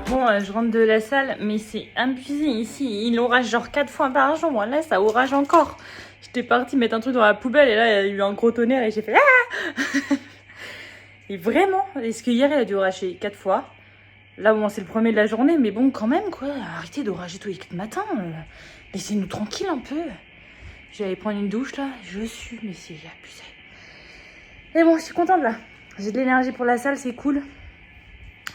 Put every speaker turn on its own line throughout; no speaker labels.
Bon, je rentre de la salle, mais c'est abusé ici. Il orage genre 4 fois par jour. Là, ça orage encore. J'étais partie mettre un truc dans la poubelle et là, il y a eu un gros tonnerre et j'ai fait ah. Et vraiment, est-ce que hier, il a dû orager 4 fois? Là, bon, c'est le premier de la journée, mais bon, quand même, quoi. Arrêtez d'orager tous les 4 matins. Laissez-nous tranquille un peu. Je vais aller prendre une douche, là. Je suis, mais c'est abusé. Mais bon, je suis contente, là. J'ai de l'énergie pour la salle, c'est cool.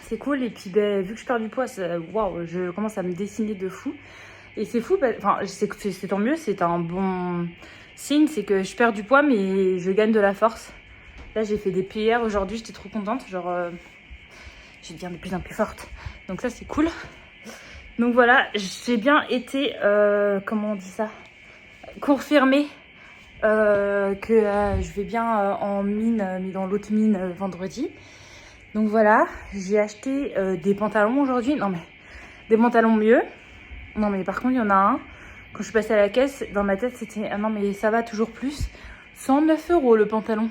C'est cool, et puis ben, vu que je perds du poids, waouh, je commence à me dessiner de fou. Et c'est fou, enfin, c'est tant mieux, c'est un bon signe, c'est que je perds du poids, mais je gagne de la force. Là, j'ai fait des PR aujourd'hui, j'étais trop contente, genre, je deviens de plus en plus forte. Donc ça, c'est cool. Donc voilà, j'ai bien été, comment on dit ça, confirmée que je vais bien en mine, mais dans l'autre mine vendredi. Donc voilà, j'ai acheté des pantalons aujourd'hui. Non mais, des pantalons mieux. Non mais par contre, il y en a un. Quand je suis passée à la caisse, dans ma tête, c'était... Ah non mais ça va, toujours plus. 109 € le pantalon.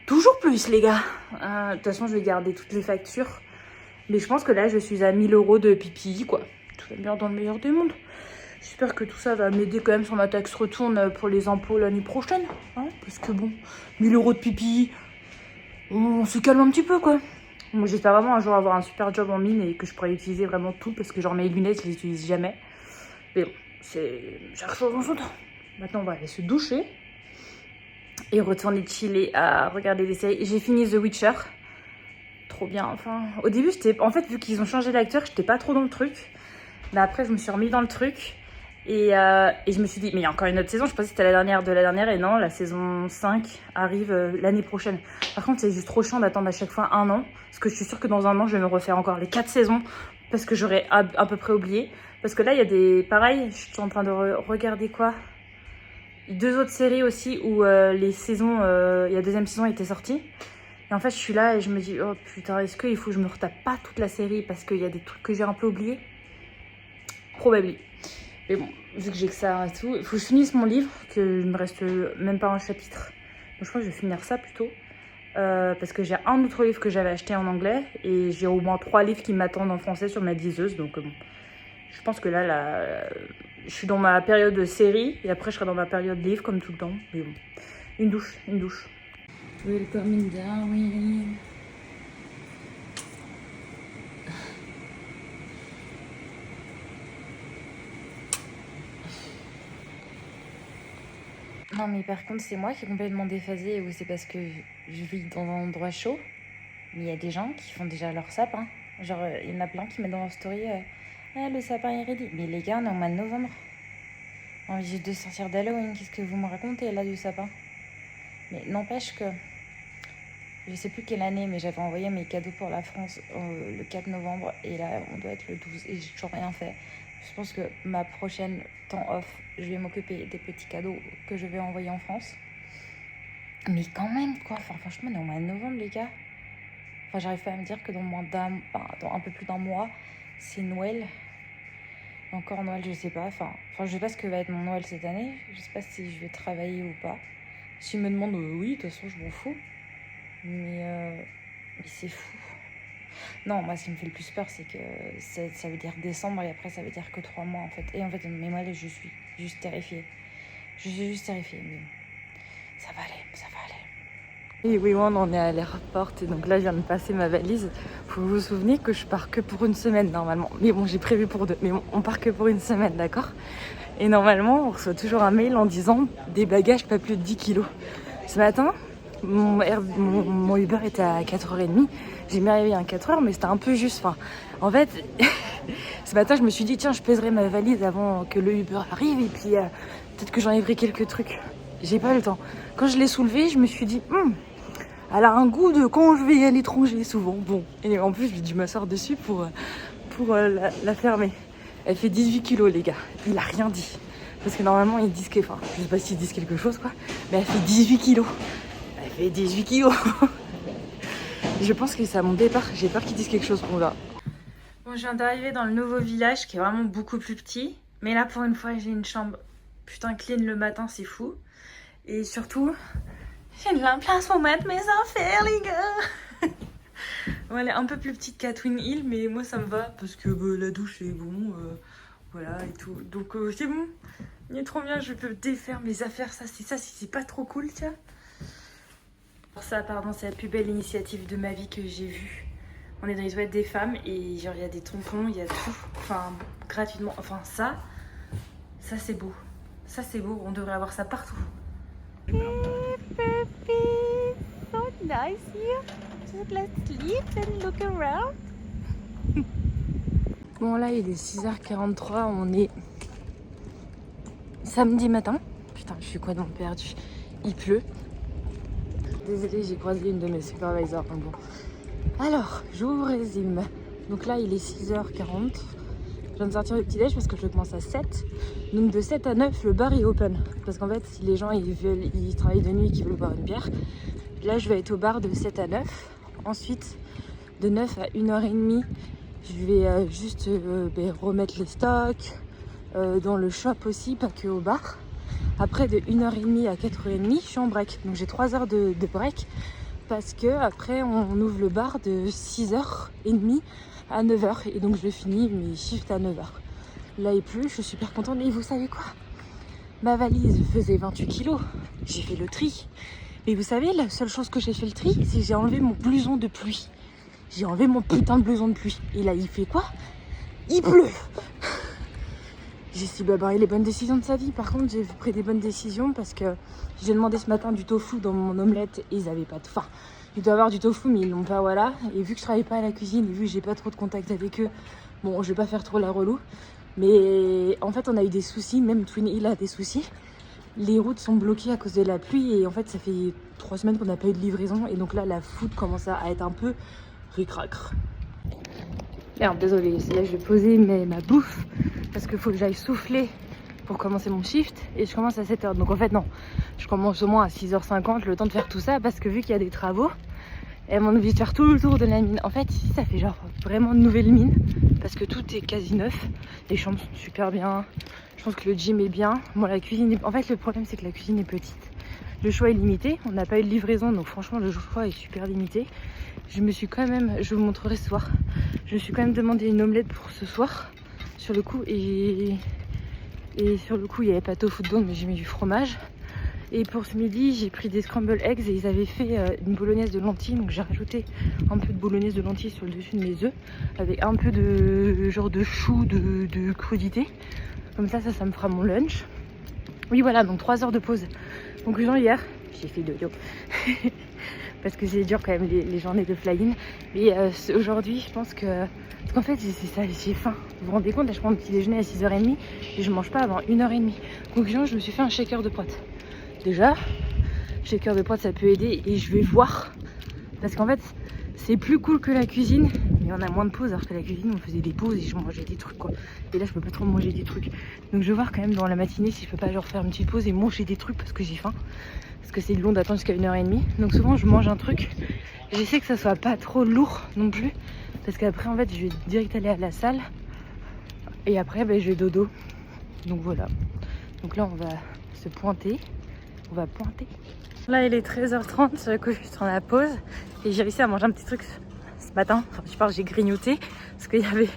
Toujours plus, les gars. De toute façon, je vais garder toutes les factures. Mais je pense que là, je suis à 1000 € de PPI, quoi. Tout va bien dans le meilleur des mondes. J'espère que tout ça va m'aider quand même sur ma taxe retourne pour les impôts l'année prochaine. Hein, parce que bon, 1000 € de PPI... On se calme un petit peu, quoi. Moi, j'espère vraiment un jour avoir un super job en mine et que je pourrais utiliser vraiment tout parce que genre mes lunettes, je les utilise jamais. Mais bon, c'est chaque chose en son temps. Maintenant, on va aller se doucher et retourner chiller à regarder des séries. J'ai fini The Witcher. Trop bien, enfin. Au début, en fait, vu qu'ils ont changé d'acteur, j'étais pas trop dans le truc. Mais après, je me suis remis dans le truc. Et je me suis dit, mais il y a encore une autre saison. Je pensais que c'était la dernière de la dernière. Et non, la saison 5 arrive l'année prochaine. Par contre, c'est juste trop chiant d'attendre à chaque fois un an. Parce que je suis sûre que dans un an, je vais me refaire encore les 4 saisons. Parce que j'aurais à peu près oublié. Parce que là, il y a des... Pareil, je suis en train de regarder quoi, 2 autres séries aussi où les saisons... la deuxième saison était sortie. Et en fait, je suis là et je me dis, oh putain, est-ce qu'il faut que je me retape pas toute la série parce qu'il y a des trucs que j'ai un peu oubliés? Probablement. Mais bon, vu que j'ai que ça et tout, il faut que je finisse mon livre, que il me reste même pas un chapitre. Donc je crois que je vais finir ça plutôt. Parce que j'ai un autre livre que j'avais acheté en anglais et j'ai au moins 3 livres qui m'attendent en français sur ma liseuse. Donc bon, je pense que là, je suis dans ma période de série et après je serai dans ma période livre comme tout le temps. Mais bon, une douche, une douche. Welcome in Darwin. Non mais par contre c'est moi qui est complètement déphasée ou c'est parce que je vis dans un endroit chaud. Mais il y a des gens qui font déjà leur sapin. Genre il y en a plein qui mettent dans leur story ah le sapin est ready. Mais les gars on est en mois de novembre. J'ai envie juste de sortir d'Halloween. Qu'est-ce que vous me racontez là du sapin? Mais n'empêche que je sais plus quelle année mais j'avais envoyé mes cadeaux pour la France le 4 novembre et là on doit être le 12 et j'ai toujours rien fait. Je pense que ma prochaine temps off, je vais m'occuper des petits cadeaux que je vais envoyer en France. Mais quand même, quoi. Enfin, franchement, on est au mois de novembre, les gars. Enfin, j'arrive pas à me dire que dans un peu plus d'un mois, c'est Noël. Et encore Noël, je sais pas. Enfin, je sais pas ce que va être mon Noël cette année. Je sais pas si je vais travailler ou pas. S'ils me demandent, oui, de toute façon, je m'en fous. Mais c'est fou. Non, moi, ce qui me fait le plus peur, c'est que ça veut dire décembre et après, ça veut dire que 3 mois, en fait. Et en fait, mais moi, je suis juste terrifiée. Je suis juste terrifiée, mais ça va aller, ça va aller. Et oui, on en est à l'aéroport et donc là, je viens de passer ma valise. Faut vous souvenir que je pars que pour une semaine, normalement. Mais bon, j'ai prévu pour 2, mais bon, on part que pour une semaine, d'accord? Et normalement, on reçoit toujours un mail en disant des bagages pas plus de 10 kilos. Ce matin, mon Uber était à 4h30. J'ai mis arrivé à 4h, mais c'était un peu juste. Enfin, en fait, ce matin, je me suis dit, tiens, je pèserai ma valise avant que le Uber arrive et puis peut-être que j'enlèverai quelques trucs. J'ai pas eu le temps. Quand je l'ai soulevé, je me suis dit, elle a un goût de quand je vais à l'étranger souvent. Bon, et en plus, j'ai dû m'asseoir dessus pour la fermer. Elle fait 18 kilos, les gars. Il a rien dit. Parce que normalement, ils disent enfin, je sais pas s'ils disent quelque chose, quoi. Mais elle fait 18 kilos. Elle fait 18 kilos. Je pense que c'est à mon départ. J'ai peur qu'ils disent quelque chose pour là. Bon, je viens d'arriver dans le nouveau village qui est vraiment beaucoup plus petit. Mais là, pour une fois, j'ai une chambre putain clean le matin, c'est fou. Et surtout, j'ai de la place pour mettre mes affaires, les gars. Ouais, elle est un peu plus petite qu'à Twin Hill, mais moi ça me va parce que la douche est bon, voilà et tout. Donc c'est bon, il est trop bien, je peux défaire mes affaires, ça c'est pas trop cool, tiens. Alors ça, pardon, c'est la plus belle initiative de ma vie que j'ai vue. On est dans les toilettes des femmes et genre il y a des tampons, il y a tout, enfin gratuitement, enfin ça c'est beau. Ça c'est beau, on devrait avoir ça partout. Hey, Puppy, so nice here. Just let's sleep and look around. Bon là il est 6h43, on est samedi matin. Putain, je suis complètement perdue. Il pleut. Désolée, j'ai croisé une de mes supervisors. Bon. Alors, je vous résume. Donc là il est 6h40. Je viens de sortir le petit déj parce que je commence à 7. Donc de 7 à 9, le bar est open. Parce qu'en fait, si les gens ils travaillent de nuit et qu'ils veulent boire une bière, là je vais être au bar de 7 à 9. Ensuite, de 9 à 1h30, je vais juste remettre les stocks dans le shop aussi, pas que au bar. Après, de 1h30 à 4h30, je suis en break. Donc j'ai 3 heures de break parce que après on ouvre le bar de 6h30 à 9h et donc je finis mes shifts à 9h. Là il pleut, je suis super contente. Et vous savez quoi? Ma valise faisait 28 kilos, j'ai fait le tri. Mais vous savez, la seule chose que j'ai fait le tri, c'est que j'ai enlevé mon blouson de pluie. J'ai enlevé mon putain de blouson de pluie. Et là il fait quoi? Il pleut. J'ai su les bonnes décisions de sa vie. Par contre, j'ai pris des bonnes décisions parce que j'ai demandé ce matin du tofu dans mon omelette et ils avaient pas de faim. Il doit y avoir du tofu, mais ils l'ont pas, voilà. Et vu que je travaille pas à la cuisine et vu que j'ai pas trop de contact avec eux, bon, je vais pas faire trop la relou. Mais en fait, on a eu des soucis, même Twin Hill a des soucis. Les routes sont bloquées à cause de la pluie et en fait, ça fait 3 semaines qu'on n'a pas eu de livraison. Et donc là, la food commence à être un peu ric-rac. Merde, désolée, là je vais poser ma bouffe parce qu'il faut que j'aille souffler pour commencer mon shift et je commence à 7h. Donc en fait non, je commence au moins à 6h50, le temps de faire tout ça parce que vu qu'il y a des travaux, elles m'ont envie de faire tout le tour de la mine. En fait ici ça fait genre vraiment une nouvelle mine parce que tout est quasi neuf, les chambres sont super bien, je pense que le gym est bien. Bon, la cuisine est... En fait le problème c'est que la cuisine est petite, le choix est limité, on n'a pas eu de livraison donc franchement le choix est super limité. Je me suis quand même, je vous montrerai ce soir, je me suis quand même demandé une omelette pour ce soir sur le coup et sur le coup il n'y avait pas de tofu dedans mais j'ai mis du fromage. Et pour ce midi j'ai pris des scrambled eggs et ils avaient fait une bolognaise de lentilles, donc j'ai rajouté un peu de bolognaise de lentilles sur le dessus de mes œufs avec un peu de genre de chou de crudité, comme ça me fera mon lunch. Oui voilà, donc 3 heures de pause. Conclusion, hier j'ai fait dodo parce que c'est dur quand même les journées de fly-in. Mais aujourd'hui, je pense que... Parce qu'en fait, c'est ça, j'ai faim. Vous vous rendez compte, là, je prends mon petit déjeuner à 6h30 et je mange pas avant 1h30. Conclusion, je me suis fait un shaker de potes. Déjà, shaker de potes, ça peut aider et je vais voir. Parce qu'en fait, c'est plus cool que la cuisine, mais on a moins de pauses. Alors que la cuisine, on faisait des pauses et je mangeais des trucs, quoi. Et là, je peux pas trop manger des trucs. Donc je vais voir quand même dans la matinée si je peux pas genre faire une petite pause et manger des trucs parce que j'ai faim. Parce que c'est long d'attendre jusqu'à 1h30. Donc souvent je mange un truc. J'essaie que ça soit pas trop lourd non plus. Parce qu'après en fait je vais direct aller à la salle. Et après je vais dodo. Donc voilà. Donc là on va se pointer. On va pointer. Là il est 13h30, du coup je suis dans la pause. Et j'ai réussi à manger un petit truc ce matin. Enfin je parle, j'ai grignoté. Parce qu'il y avait...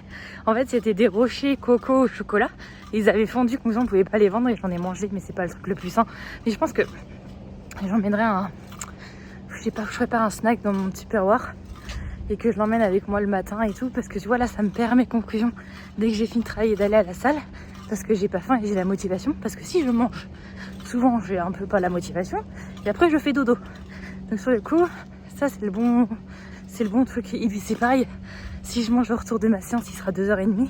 En fait c'était des rochers coco au chocolat. Et ils avaient fondu, comme ça on pouvait pas les vendre et j'en ai mangé. Mais c'est pas le truc le plus sain. Mais je pense que j'emmènerai je sais pas, je prépare un snack dans mon petit perroir et que je l'emmène avec moi le matin et tout parce que tu vois là ça me permet, conclusion, dès que j'ai fini de travailler d'aller à la salle parce que j'ai pas faim et j'ai la motivation, parce que si je mange souvent j'ai un peu pas la motivation et après je fais dodo. Donc sur le coup ça c'est le bon truc. Et puis c'est pareil, si je mange au retour de ma séance il sera 2h30.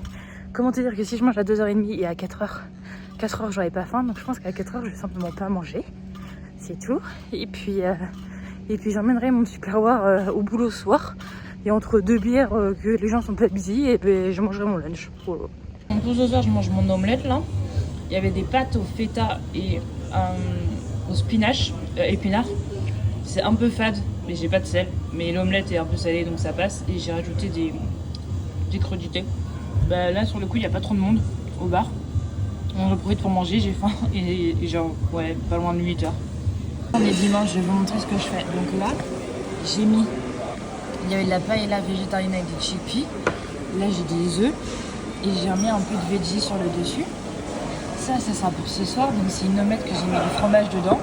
Comment te dire que si je mange à 2h30 et à 4h j'aurai pas faim, donc je pense qu'à 4h je vais simplement pas manger. C'est tout. Et puis j'emmènerai mon tupperware au boulot ce soir. Et entre 2 bières que les gens sont pas busy, et ben je mangerai mon lunch. Voilà. Donc pour ce soir, je mange mon omelette là. Il y avait des pâtes au feta et au spinach, épinards. C'est un peu fade, mais j'ai pas de sel. Mais l'omelette est un peu salée, donc ça passe. Et j'ai rajouté des crudités. Bah, là, sur le coup, il n'y a pas trop de monde au bar. On en profite pour manger, j'ai faim. Et genre, ouais, pas loin de 8h. On est dimanche, je vais vous montrer ce que je fais. Donc là, j'ai mis Il y avait de la paella végétarienne avec des chickpeas. Là, j'ai des œufs. Et j'ai remis un peu de veggie sur le dessus. Ça sera pour ce soir. Donc, c'est une omelette que j'ai mis du fromage dedans.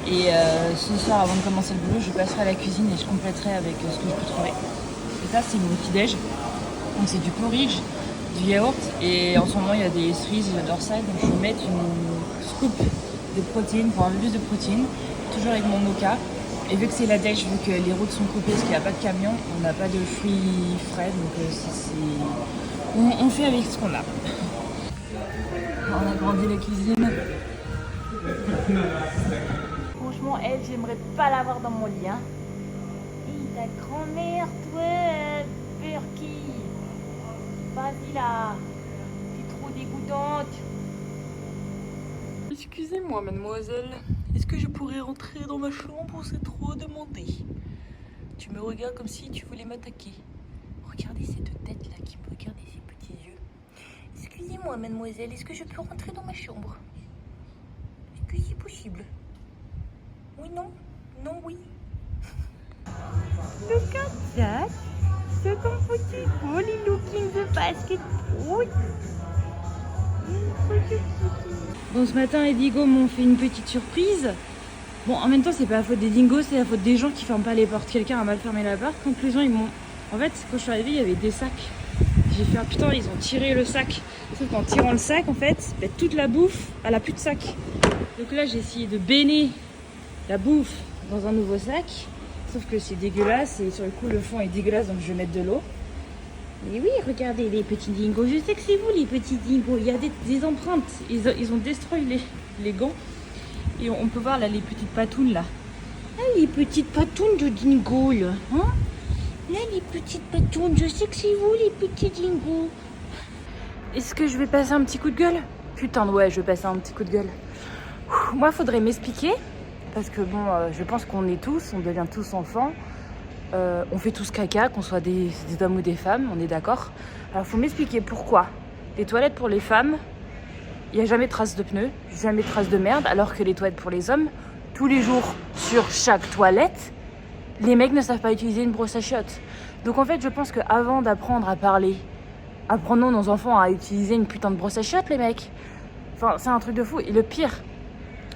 Et ce soir, avant de commencer le boulot, je passerai à la cuisine et je compléterai avec ce que je peux trouver. Et ça, c'est mon petit-déj. Donc, c'est du porridge, du yaourt. Et en ce moment, il y a des cerises, j'adore ça. Donc, je vais mettre une scoop de protéines pour un peu plus de protéines. Toujours avec mon mocha. Et vu que c'est la dèche, vu que les routes sont coupées, parce qu'il n'y a pas de camion, on n'a pas de fruits frais. Donc, on fait avec ce qu'on a. On a grandi la cuisine. Franchement, elle, j'aimerais pas l'avoir dans mon lit. Hein. Et ta grand-mère, toi, Perky. Vas-y là. T'es trop dégoûtante. Excusez-moi, mademoiselle. Est-ce que je pourrais rentrer dans ma chambre? C'est trop demandé. Tu me regardes comme si tu voulais m'attaquer. Regardez ces deux têtes là qui me regardent et ces petits yeux. Excusez-moi, mademoiselle. Est-ce que je peux rentrer dans ma chambre? Est-ce que c'est possible? Oui, non? Non, oui. Look at that. So comfortable looking the basketball. Bon, ce matin, les dingos m'ont fait une petite surprise. Bon, en même temps, c'est pas la faute des dingos, c'est la faute des gens qui ferment pas les portes. Quelqu'un a mal fermé la porte. Donc, les gens, ils m'ont... En fait, quand je suis arrivée, il y avait des sacs. J'ai fait, ah putain, ils ont tiré le sac. Sauf qu'en tirant le sac, en fait, bah, toute la bouffe, elle a plus de sac. Donc là, j'ai essayé de baigner la bouffe dans un nouveau sac. Sauf que c'est dégueulasse et sur le coup, le fond est dégueulasse, donc je vais mettre de l'eau. Et oui, regardez les petits dingos. Je sais que c'est vous les petits dingos. Il y a des empreintes. Ils ont détruit les gants. Et on peut voir là les petites patounes là. Ah, les petites patounes de dingo là. Hein, là les petites patounes. Je sais que c'est vous les petits dingos. Est-ce que je vais passer un petit coup de gueule? Putain ouais, je vais passer un petit coup de gueule. Moi, faudrait m'expliquer. Parce que bon, je pense qu'on est tous, on devient tous enfants. On fait tous caca, qu'on soit des hommes ou des femmes, on est d'accord. Alors faut m'expliquer pourquoi les toilettes pour les femmes, il n'y a jamais de traces de pneus, jamais de traces de merde, alors que les toilettes pour les hommes, tous les jours, sur chaque toilette, les mecs ne savent pas utiliser une brosse à chiottes. Donc en fait, je pense qu'avant d'apprendre à parler, apprenons nos enfants à utiliser une putain de brosse à chiottes, les mecs. Enfin, c'est un truc de fou. Et le pire...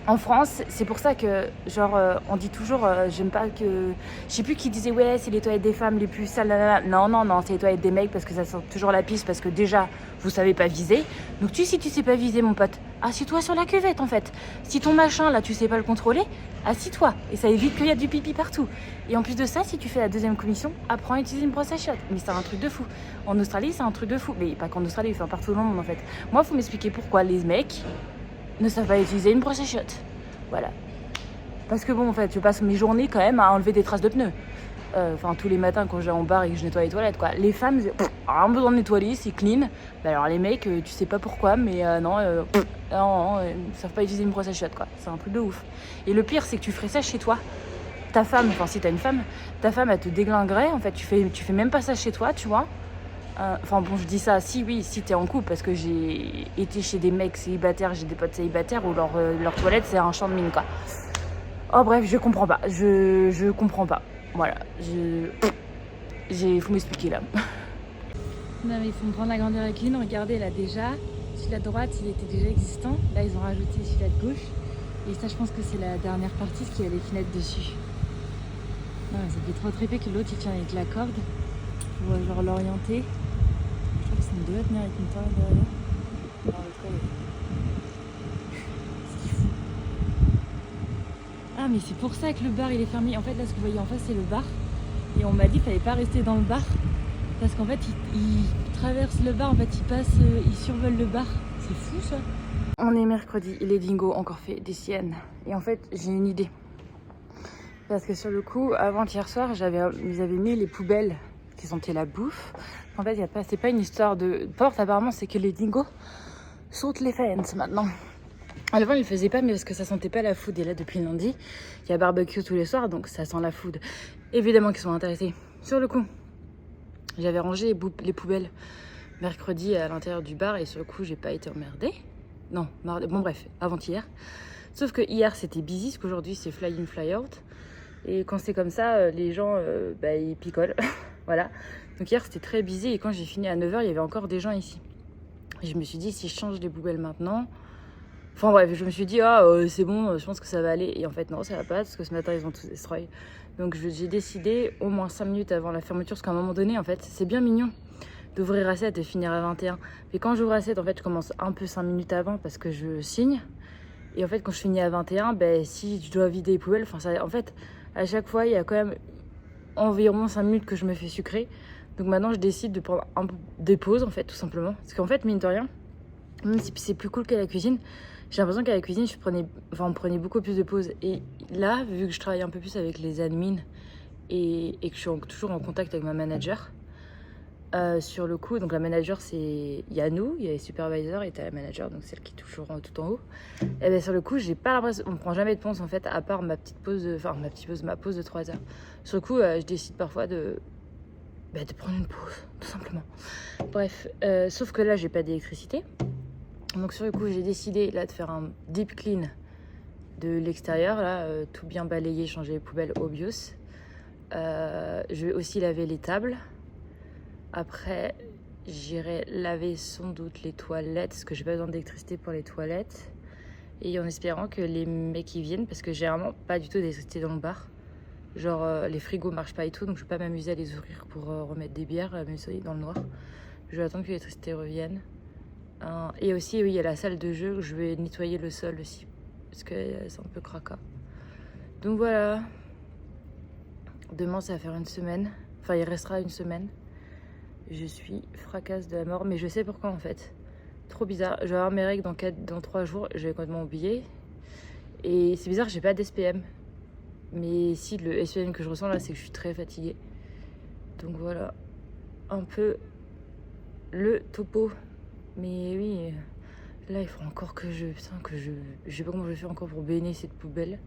En France, c'est pour ça que, genre, on dit toujours, j'aime pas que... Je sais plus qui disait, ouais, c'est les toilettes des femmes les plus sales, Non, c'est les toilettes des mecs parce que ça sent toujours la pisse, parce que déjà, vous savez pas viser. Donc si tu sais pas viser, mon pote, assis-toi sur la cuvette, en fait. Si ton machin, là, tu sais pas le contrôler, assis-toi. Et ça évite qu'il y a du pipi partout. Et en plus de ça, si tu fais la deuxième commission, apprends à utiliser une brosse à chiottes. Mais c'est un truc de fou. En Australie, c'est un truc de fou. Mais pas qu'en Australie, enfin partout dans le monde, en fait. Moi, faut m'expliquer pourquoi les mecs... ne savent pas utiliser une brosse à chiottes. Voilà. Parce que bon, en fait, je passe mes journées quand même à enlever des traces de pneus. Enfin, tous les matins quand je vais en bar et que je nettoie les toilettes, quoi. Les femmes, un besoin de nettoyer, c'est clean. Bah alors les mecs, tu sais pas pourquoi, mais non, ils savent pas utiliser une brosse à chiottes, quoi. C'est un truc de ouf. Et le pire, c'est que tu ferais ça chez toi. Ta femme, enfin si t'as une femme, ta femme, elle te déglinguerait. En fait, tu fais même pas ça chez toi, tu vois. Enfin bon, je dis ça, si t'es en couple, parce que j'ai été chez des mecs célibataires, j'ai des potes célibataires où leur toilette c'est un champ de mine, quoi. Oh bref, je comprends pas, je comprends pas. Voilà, faut m'expliquer là. Non mais il faut me prendre la grandeur de la cuisine, regardez là déjà, celui-là de droite il était déjà existant, là ils ont rajouté celui-là de gauche. Et ça je pense que c'est la dernière partie, parce qu'il y a les fenêtres dessus. Non mais ça fait trop triper que l'autre il tient avec la corde, pour genre l'orienter. On doit tenir avec une toile derrière. C'est fou. Ah mais c'est pour ça que le bar il est fermé. En fait là ce que vous voyez en face c'est le bar. Et on m'a dit qu'il fallait pas rester dans le bar. Parce qu'en fait il traverse le bar, en fait il passe, il survole le bar. C'est fou ça. On est mercredi et les dingos ont encore fait des siennes. Et en fait j'ai une idée. Parce que sur le coup, avant-hier soir, ils avaient mis les poubelles qui sentaient la bouffe. En fait, c'est pas une histoire de porte, apparemment, c'est que les dingos sautent les fences maintenant. Avant, ils le faisaient pas, mais parce que ça sentait pas la food. Et là, depuis lundi, il y a barbecue tous les soirs, donc ça sent la food. Évidemment qu'ils sont intéressés. Sur le coup, j'avais rangé les poubelles mercredi à l'intérieur du bar, et sur le coup, j'ai pas été emmerdée. Non, mardi, bon bref, avant-hier. Sauf que hier, c'était busy, parce qu'aujourd'hui, c'est fly in, fly out. Et quand c'est comme ça, les gens, ils picolent. Voilà. Donc hier, c'était très busy. Et quand j'ai fini à 9h, il y avait encore des gens ici. Et je me suis dit, si je change les poubelles maintenant... Enfin bref, je me suis dit, c'est bon, je pense que ça va aller. Et en fait, non, ça va pas, parce que ce matin, ils ont tous destroy. Donc j'ai décidé, au moins 5 minutes avant la fermeture, parce qu'à un moment donné, en fait, c'est bien mignon d'ouvrir à 7 et finir à 21. Mais quand j'ouvre à 7, en fait, je commence un peu 5 minutes avant, parce que je signe. Et en fait, quand je finis à 21, si je dois vider les poubelles, en fait, à chaque fois, il y a quand même environ 5 minutes que je me fais sucrer. Donc maintenant, je décide de prendre des pauses, en fait, tout simplement. Parce qu'en fait, mine de rien, même si c'est plus cool qu'à la cuisine, j'ai l'impression qu'à la cuisine, on prenait beaucoup plus de pauses. Et là, vu que je travaille un peu plus avec les admins et que je suis toujours en contact avec ma manager, sur le coup, donc la manager, il y a nous, il y a les supervisors et t'as la manager, donc celle qui est toujours tout en haut. Et bien sur le coup, j'ai pas l'impression, on prend jamais de pause en fait, à part ma pause de 3 heures. Sur le coup, je décide parfois de prendre une pause, tout simplement. Bref, sauf que là, j'ai pas d'électricité. Donc sur le coup, j'ai décidé là de faire un deep clean de l'extérieur, là, tout bien balayer, changer les poubelles obvious. Je vais aussi laver les tables. Après, j'irai laver sans doute les toilettes, parce que j'ai pas besoin d'électricité pour les toilettes. Et en espérant que les mecs y viennent, parce que j'ai vraiment pas du tout d'électricité dans le bar. Genre, les frigos marchent pas et tout, donc je vais pas m'amuser à les ouvrir pour remettre des bières, même si dans le noir. Je vais attendre que l'électricité revienne. Et aussi, oui, il y a la salle de jeu, je vais nettoyer le sol aussi, parce que c'est un peu cracra. Donc voilà. Demain, ça va faire une semaine. Enfin, il restera une semaine. Je suis fracasse de la mort, mais je sais pourquoi en fait. Trop bizarre. Je vais avoir mes règles dans 3 jours, j'avais complètement oublié. Et c'est bizarre, j'ai pas d'SPM. Mais si, le SPM que je ressens là, c'est que je suis très fatiguée. Donc voilà, un peu le topo. Mais oui, là il faut encore que je... Putain, je sais pas comment je vais faire encore pour baigner cette poubelle.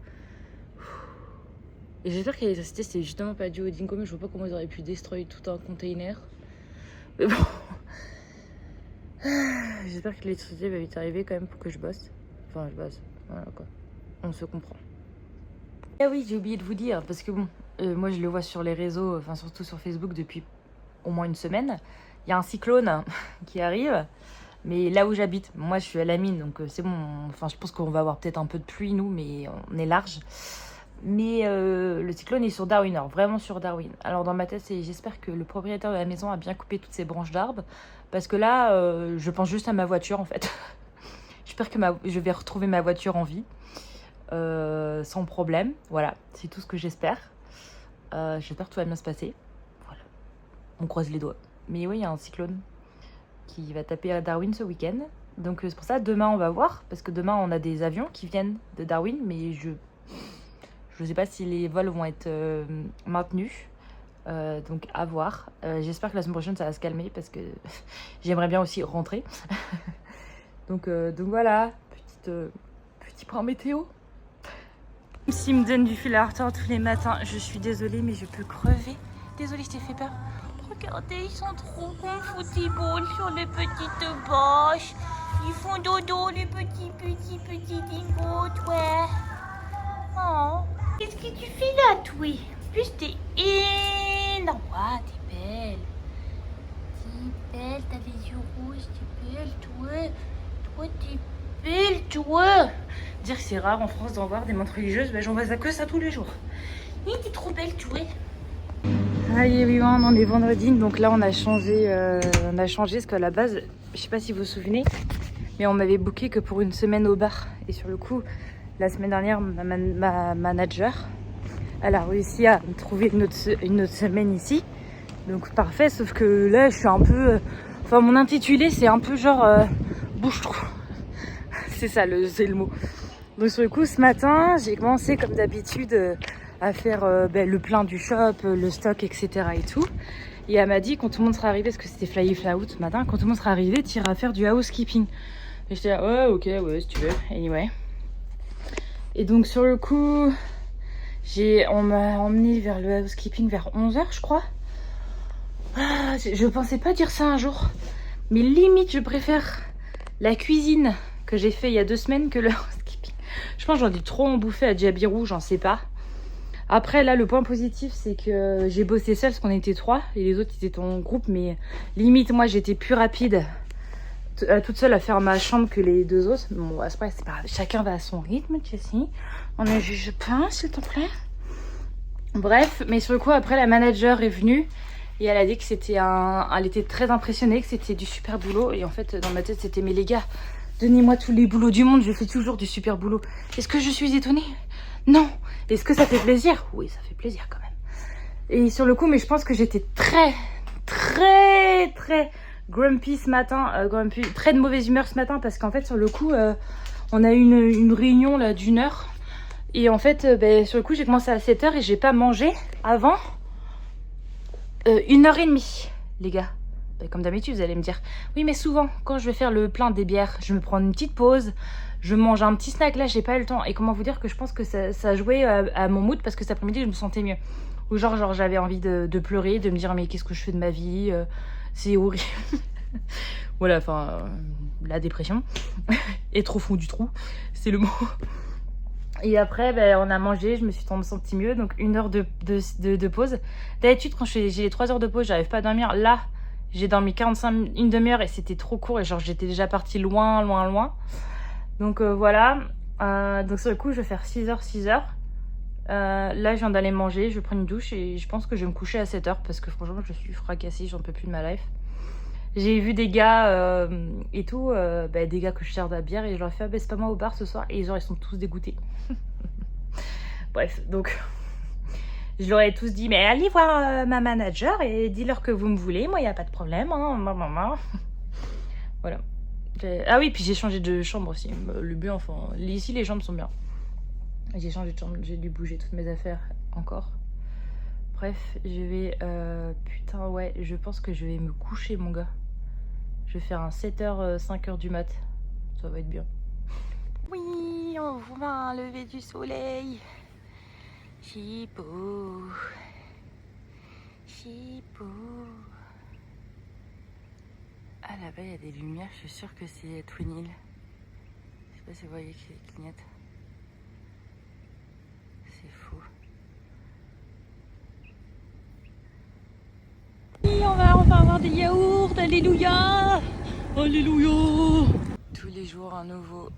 Et j'espère que l'électricité c'est justement pas dû au Dingo, mais je vois pas comment ils auraient pu destroyer tout un container. Mais bon, j'espère que l'électricité va vite arriver quand même pour que je bosse. Enfin, je bosse, voilà quoi. On se comprend. Ah oui, j'ai oublié de vous dire, parce que bon, moi je le vois sur les réseaux, enfin surtout sur Facebook depuis au moins une semaine. Il y a un cyclone qui arrive, mais là où j'habite, moi je suis à la mine, donc c'est bon. Enfin, je pense qu'on va avoir peut-être un peu de pluie nous, mais on est large. Mais le cyclone est sur Darwin, alors vraiment sur Darwin. Alors dans ma tête, j'espère que le propriétaire de la maison a bien coupé toutes ces branches d'arbres. Parce que là, je pense juste à ma voiture en fait. J'espère que je vais retrouver ma voiture en vie. Sans problème. Voilà, c'est tout ce que j'espère. J'espère que tout va bien se passer. Voilà, on croise les doigts. Mais oui, il y a un cyclone qui va taper à Darwin ce week-end. Donc c'est pour ça, demain on va voir. Parce que demain on a des avions qui viennent de Darwin. Mais je ne sais pas si les vols vont être maintenus. Donc à voir. J'espère que la semaine prochaine ça va se calmer parce que j'aimerais bien aussi rentrer. donc voilà, petit point météo. S'il me donne du fil à retordre tous les matins, je suis désolée mais je peux crever. Désolée, je t'ai fait peur. Regardez, ils sont trop comfortables sur les petites bâches. Ils font dodo les petits dingots, ouais. Oh. Qu'est-ce que tu fais là, toi? En plus, t'es énorme. Ah, t'es belle. T'es belle, t'as les yeux rouges, t'es belle, toi. Toi, t'es belle, toi. Dire que c'est rare en France d'en voir des montres religieuses, j'en vois ça que ça tous les jours. Et t'es trop belle, toi. Allez, everyone, on est vendredi, donc là on a changé parce qu'à la base, je sais pas si vous vous souvenez, mais on m'avait booké que pour une semaine au bar. Et sur le coup, la semaine dernière, ma manager, elle a réussi à me trouver une autre semaine ici. Donc parfait, sauf que là, je suis un peu... Enfin, mon intitulé, c'est un peu genre bouche-trou. C'est ça, c'est le mot. Donc sur le coup, ce matin, j'ai commencé comme d'habitude à faire le plein du shop, le stock, etc. et tout. Et elle m'a dit, quand tout le monde sera arrivé, parce que c'était fly out ce matin, quand tout le monde sera arrivé, tu iras faire du housekeeping. Et j'étais là, ouais, ok, ouais, si tu veux. Anyway. Et donc sur le coup, on m'a emmené vers le housekeeping vers 11h, je crois. Ah, je pensais pas dire ça un jour. Mais limite, je préfère la cuisine que j'ai fait il y a 2 semaines que le housekeeping. Je pense que j'en ai trop en bouffé à Djabirou, j'en sais pas. Après, là, le point positif, c'est que j'ai bossé seule parce qu'on était 3 et les autres, ils étaient en groupe. Mais limite, moi, j'étais plus rapide toute seule à faire ma chambre que les 2 autres. Bon, c'est pas grave. Chacun va à son rythme, Jessie. On ne juge pas, s'il te plaît. Bref, mais sur le coup, après, la manager est venue et elle a dit que c'était elle était très impressionnée, que c'était du super boulot. Et en fait, dans ma tête, c'était mais les gars, donnez-moi tous les boulots du monde, je fais toujours du super boulot. Est-ce que je suis étonnée? Non. Est-ce que ça fait plaisir? Oui, ça fait plaisir quand même. Et sur le coup, mais je pense que j'étais très grumpy ce matin, très de mauvaise humeur ce matin parce qu'en fait, sur le coup, on a eu une réunion là d'1 heure. Et en fait, sur le coup, j'ai commencé à 7 h et j'ai pas mangé avant 1h30, les gars. Comme d'habitude, vous allez me dire, oui, mais souvent, quand je vais faire le plein des bières, je me prends une petite pause, je mange un petit snack. Là, j'ai pas eu le temps. Et comment vous dire que je pense que ça jouait à mon mood parce que cet après-midi, je me sentais mieux. Ou genre j'avais envie de pleurer, de me dire, mais qu'est-ce que je fais de ma vie? C'est horrible. Voilà, enfin, la dépression. Et trop fond du trou, c'est le mot. Et après, on a mangé, je me suis sentie mieux. Donc 1 heure de pause. D'habitude, quand j'ai les 3 heures de pause, j'arrive pas à dormir. Là, j'ai dormi 45, une demi-heure et c'était trop court. Et genre, j'étais déjà partie loin. Donc voilà. Donc sur le coup, je vais faire 6 h. Là, je viens d'aller manger, je vais prendre une douche et je pense que je vais me coucher à 7 h parce que franchement, je suis fracassée, j'en peux plus de ma life. J'ai vu des gars et tout, des gars que je sers de la bière et je leur ai fait c'est pas moi au bar ce soir et ils sont tous dégoûtés. Bref, donc je leur ai tous dit mais allez voir ma manager et dis-leur que vous me voulez, moi il n'y a pas de problème. Hein. Voilà. Ah oui, puis j'ai changé de chambre aussi. Le but, enfin, ici les chambres sont bien. J'ai changé de chambre, j'ai dû bouger toutes mes affaires encore. Bref, je vais... putain, ouais, je pense que je vais me coucher, mon gars. Je vais faire un 7 h, 5 h du mat. Ça va être bien. Oui, on voit un lever du soleil. Chipou. Ah, là-bas, il y a des lumières. Je suis sûre que c'est Twin Hill. Je sais pas si vous voyez que les clignote. C'est fou. Oui, on va enfin avoir des yaourts. Alléluia. Alléluia. Tous les jours un nouveau.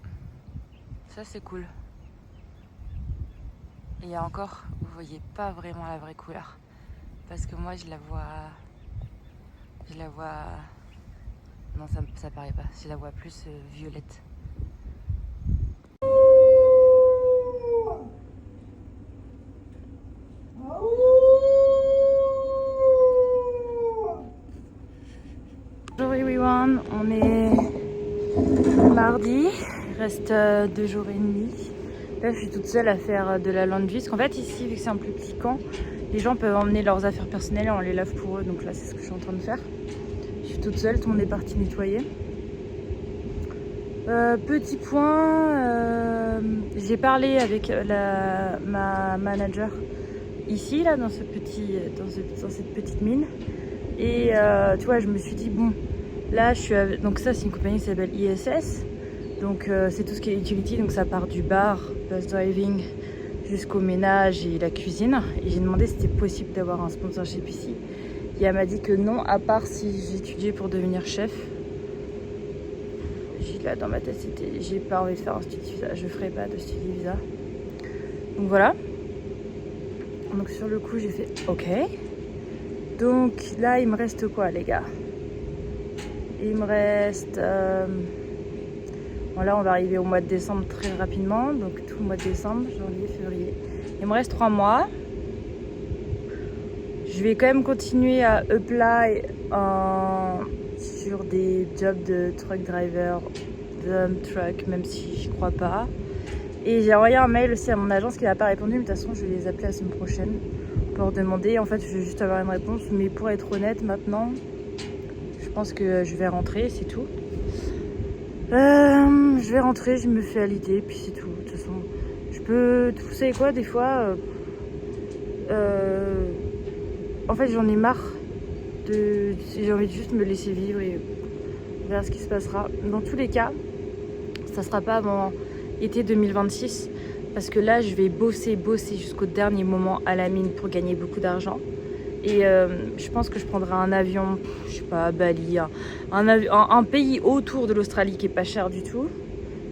Ça, c'est cool. Et encore, vous voyez pas vraiment la vraie couleur. Parce que moi, je la vois... Non, ça paraît pas. Je la vois plus violette. Bonjour everyone, on est mardi, il reste 2 jours et demi. Là, je suis toute seule à faire de la laundry. Parce qu'en fait, ici, vu que c'est un plus petit camp, les gens peuvent emmener leurs affaires personnelles et on les lave pour eux. Donc là, c'est ce que je suis en train de faire. Je suis toute seule, tout le monde est parti nettoyer. Petit point, j'ai parlé avec ma manager ici, là, dans cette petite mine. Et tu vois, je me suis dit, bon, là, je suis avec... Donc ça, c'est une compagnie qui s'appelle ISS. Donc c'est tout ce qui est utility, donc ça part du bar, bus driving, jusqu'au ménage et la cuisine. Et j'ai demandé si c'était possible d'avoir un sponsorship ici. Et elle m'a dit que non, à part si j'étudiais pour devenir chef. Là, dans ma tête, c'était j'ai pas envie de faire un study visa, je ferai pas de study visa. Donc voilà. Donc sur le coup, j'ai fait OK. Donc là, il me reste quoi, les gars? Il me reste... Bon, là, on va arriver au mois de décembre très rapidement. Donc tout le mois de décembre, janvier, février. Il me reste 3 mois. Je vais quand même continuer à apply sur des jobs de truck driver, dump truck, même si je crois pas. Et j'ai envoyé un mail aussi à mon agence qui n'a pas répondu, mais de toute façon je vais les appeler la semaine prochaine pour leur demander. En fait, je vais juste avoir une réponse, mais pour être honnête, maintenant, je pense que je vais rentrer, c'est tout. Je vais rentrer, je me fais à l'idée, puis c'est tout. De toute façon, je peux... Vous savez quoi, des fois... en fait, j'en ai marre. J'ai envie de juste me laisser vivre et on verra ce qui se passera. Dans tous les cas, ça sera pas avant été 2026. Parce que là, je vais bosser jusqu'au dernier moment à la mine pour gagner beaucoup d'argent. Et je pense que je prendrai un avion, je sais pas, à Bali, un pays autour de l'Australie qui est pas cher du tout.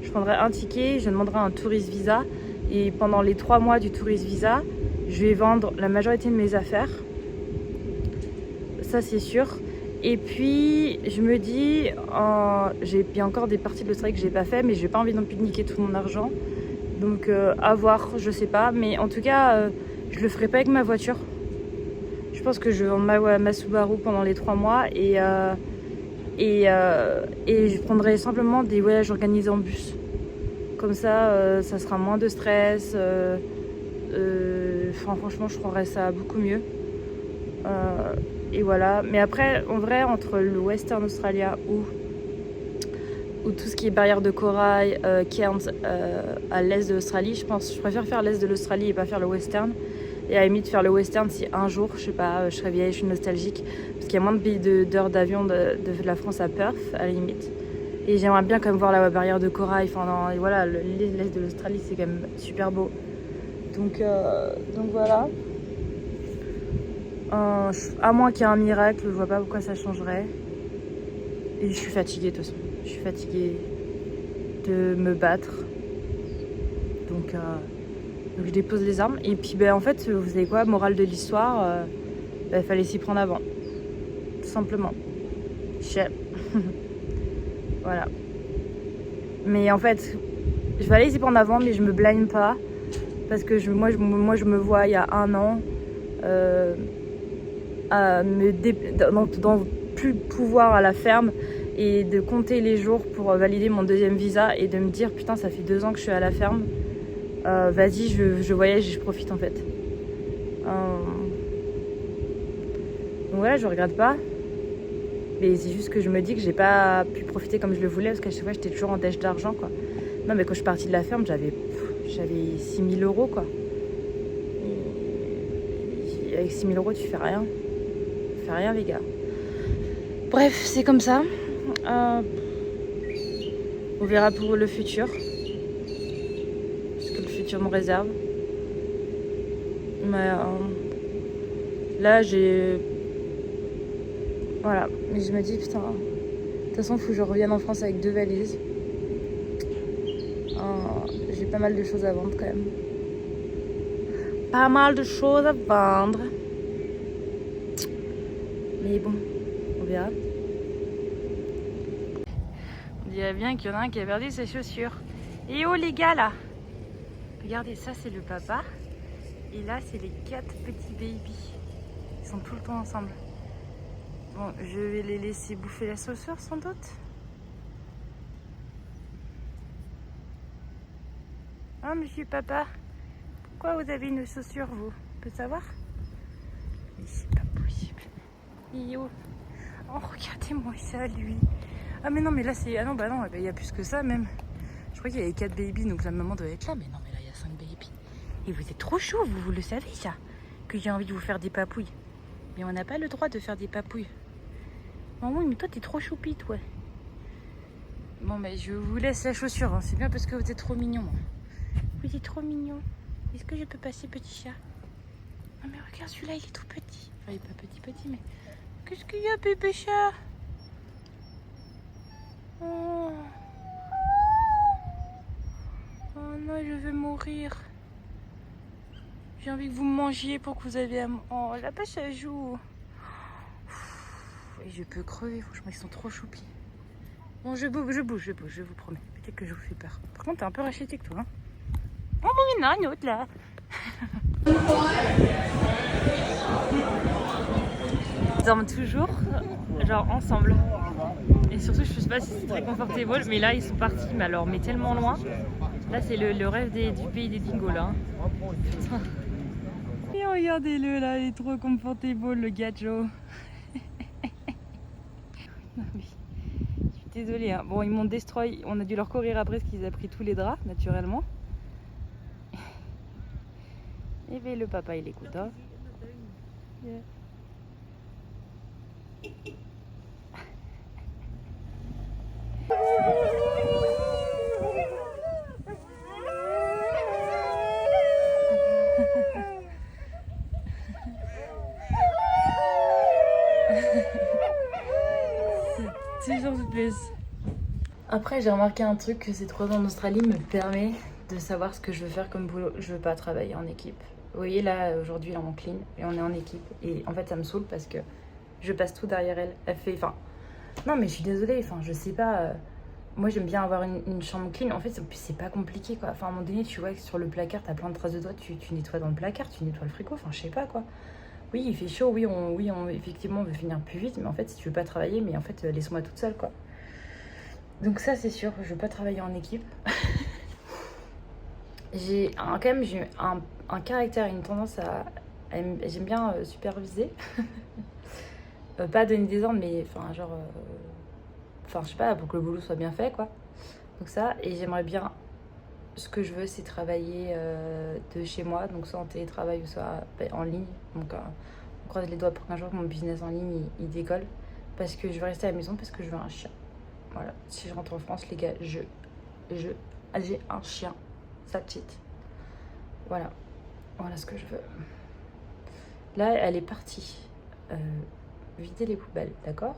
Je prendrai un ticket, je demanderai un tourist visa. Et pendant les 3 mois du tourist visa, je vais vendre la majorité de mes affaires. Ça, c'est sûr. Et puis, je me dis, il y a encore des parties de l'Australie que j'ai pas fait, mais j'ai pas envie non plus de niquer tout mon argent. Donc, à voir, je sais pas. Mais en tout cas, je le ferai pas avec ma voiture. Je pense que je vais vendre ma Subaru pendant les 3 mois et je prendrai simplement des voyages organisés en bus. Comme ça, ça sera moins de stress. Franchement, je prendrais ça beaucoup mieux. Et voilà. Mais après, en vrai, entre le Western Australia ou tout ce qui est barrière de corail, Cairns, à l'est de l'Australie, je préfère faire l'est de l'Australie et pas faire le Western. Et à la limite, faire le Western si un jour, je sais pas, je serais vieille, je suis nostalgique. Parce qu'il y a moins d'heures d'avion de la France à Perth, à la limite. Et j'aimerais bien quand même voir la barrière de corail. Enfin, et voilà, l'est de l'Australie, c'est quand même super beau. Donc voilà. À moins qu'il y ait un miracle, je vois pas pourquoi ça changerait. Et je suis fatiguée de toute façon. Je suis fatiguée de me battre. Donc je dépose les armes. Et puis en fait, vous savez quoi, morale de l'histoire, il fallait s'y prendre avant. Tout simplement. Voilà. Mais en fait, je vais aller s'y prendre avant, mais je me blâme pas. Parce que moi, je me vois il y a 1 an dans plus pouvoir à la ferme et de compter les jours pour valider mon 2e visa et de me dire putain, ça fait 2 ans que je suis à la ferme. Vas-y, je voyage et je profite en fait. Donc voilà, je regrette pas. Mais c'est juste que je me dis que j'ai pas pu profiter comme je le voulais parce qu'à chaque fois j'étais toujours en dèche d'argent quoi. Non mais quand je suis partie de la ferme, j'avais 6 000 euros quoi. Et avec 6 000 euros tu fais rien. Tu fais rien les gars. Bref, c'est comme ça. On verra pour le futur. Ce que le futur me réserve. Mais là voilà, mais je me dis putain, de toute façon, il faut que je revienne en France avec 2 valises. J'ai pas mal de choses à vendre quand même. Pas mal de choses à vendre. Mais bon, on verra. On dirait bien qu'il y en a un qui a perdu ses chaussures. Et oh les gars là! Regardez, ça c'est le papa. Et là c'est les 4 petits babies. Ils sont tout le temps ensemble. Bon, je vais les laisser bouffer la chaussure sans doute. Oh monsieur papa, pourquoi vous avez une chaussure vous? On peut savoir? Mais c'est pas possible. Oh, regardez-moi ça lui. Ah mais non mais là c'est... Ah non bah non, il y a plus que ça même. Je crois qu'il y avait 4 babies donc la maman doit être là. Mais non mais là il y a 5 babies. Et vous êtes trop chaud, vous le savez ça? Que j'ai envie de vous faire des papouilles. Mais on n'a pas le droit de faire des papouilles. Oh oui, mais toi, t'es trop choupite, ouais. Bon, mais je vous laisse la chaussure. Hein. C'est bien parce que vous êtes trop mignon. Vous êtes trop mignon. Est-ce que je peux passer, petit chat? Oh, mais regarde, celui-là, il est tout petit. Enfin, il est pas petit, mais... Qu'est-ce qu'il y a, bébé chat? Oh. Oh non, je vais mourir. J'ai envie que vous me mangiez pour que vous ayez... Oh, la pêche à joue. Et je peux crever, franchement, ils sont trop choupis. Bon, je bouge, je vous promets. Peut-être que je vous fais peur. Par contre, t'es un peu racheté que toi, hein. Oh, il y en a une autre, là. Ils dorment toujours, genre, ensemble. Et surtout, je sais pas si c'est très confortable, mais là, ils sont partis, mais alors, mais tellement loin. Là, c'est le rêve du pays des dingos, là. Putain. Et regardez-le, là, il est trop confortable, le gajo. Désolée, hein. Bon, ils m'ont destroy. On a dû leur courir après parce qu'ils ont pris tous les draps, naturellement. Et bien, le papa, il écoute. Hein. Yeah. C'est sûr, c'est plus. Après, j'ai remarqué un truc, que ces 3 ans en Australie me permet de savoir ce que je veux faire comme boulot. Je veux pas travailler en équipe. Vous voyez, là, aujourd'hui, on clean et on est en équipe. Et en fait, ça me saoule parce que je passe tout derrière elle. Elle fait, enfin... Non, mais je suis désolée, enfin, je sais pas... Moi, j'aime bien avoir une chambre clean. En fait, c'est pas compliqué, quoi. Enfin, à un moment donné, tu vois que sur le placard, t'as plein de traces de doigts. Tu nettoies dans le placard, tu nettoies le frigo. Enfin, je sais pas, quoi. Oui, il fait chaud. Oui, effectivement, on veut finir plus vite. Mais en fait, si tu veux pas travailler, mais en fait, laisse-moi toute seule, quoi. Donc ça, c'est sûr. Je veux pas travailler en équipe. J'ai quand même un caractère, une tendance j'aime bien superviser. Pas donner des ordres, mais enfin, genre... Enfin, je sais pas, pour que le boulot soit bien fait, quoi. Donc ça, et j'aimerais bien... Ce que je veux, c'est travailler de chez moi, donc soit en télétravail ou soit en ligne. Donc on croise les doigts pour qu'un jour mon business en ligne, il décolle. Parce que je veux rester à la maison, parce que je veux un chien. Voilà, si je rentre en France, les gars, j'ai un chien. That's it. Voilà. Voilà ce que je veux. Là, elle est partie vider les poubelles, d'accord?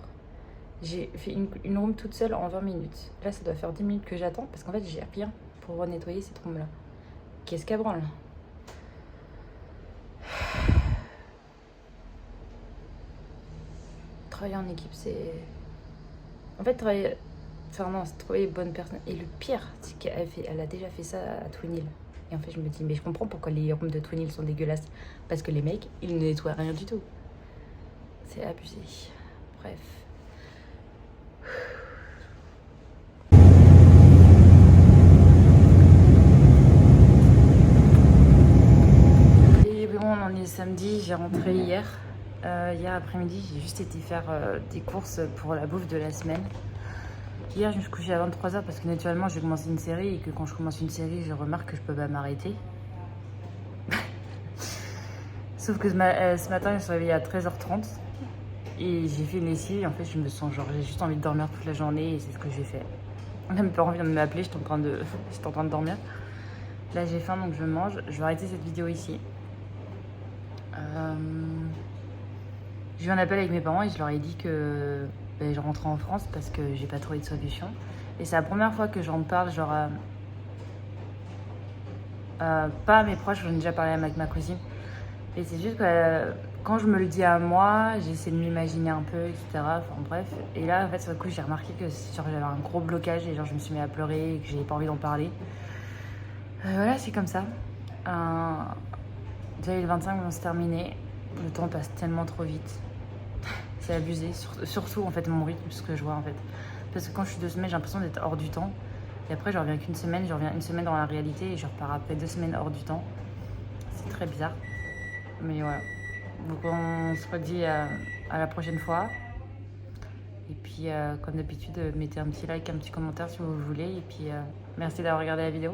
J'ai fait une room toute seule en 20 minutes. Là, ça doit faire 10 minutes que j'attends parce qu'en fait, j'ai rien pour nettoyer cette room-là. Qu'est-ce qu'elle branle? Travailler en équipe, c'est... En fait, travailler... Enfin non, c'est trouver les bonnes personnes. Et le pire, c'est qu'elle a déjà fait ça à Twin Hill. Et en fait, je me dis, mais je comprends pourquoi les rooms de Twin Hill sont dégueulasses. Parce que les mecs, ils ne nettoient rien du tout. C'est abusé. Bref. Et bon, on en est samedi, j'ai rentré hier. Hier après-midi, j'ai juste été faire des courses pour la bouffe de la semaine. Hier, je me suis couchée à 23h parce que naturellement, j'ai commencé une série et que quand je commence une série, je remarque que je peux pas m'arrêter. Sauf que ce matin, je me suis réveillée à 13h30 et j'ai fait une lessive et en fait, je me sens genre, j'ai juste envie de dormir toute la journée et c'est ce que j'ai fait. Même peur vient de m'appeler, j'étais en train de dormir. Là, j'ai faim donc je mange. Je vais arrêter cette vidéo ici. J'ai eu un appel avec mes parents et je leur ai dit que je rentrais en France parce que j'ai pas trouvé de solution. Et c'est la première fois que j'en parle, genre pas à mes proches, j'en ai déjà parlé avec ma cousine. Et c'est juste que quand je me le dis à moi, j'essaie de m'imaginer un peu, etc. Enfin bref. Et là, en fait, sur le coup, j'ai remarqué que j'avais un gros blocage et genre je me suis mis à pleurer et que j'avais pas envie d'en parler. Voilà, c'est comme ça. Déjà les 25 vont se terminer. Le temps passe tellement trop vite. C'est abusé. Surtout en fait mon rythme, ce que je vois en fait. Parce que quand je suis 2 semaines, j'ai l'impression d'être hors du temps. Et après, je reviens qu'une semaine, je reviens une semaine dans la réalité et je repars après 2 semaines hors du temps. C'est très bizarre. Mais voilà. Donc on se redit à la prochaine fois. Et puis comme d'habitude, mettez un petit like, un petit commentaire si vous voulez. Et puis merci d'avoir regardé la vidéo.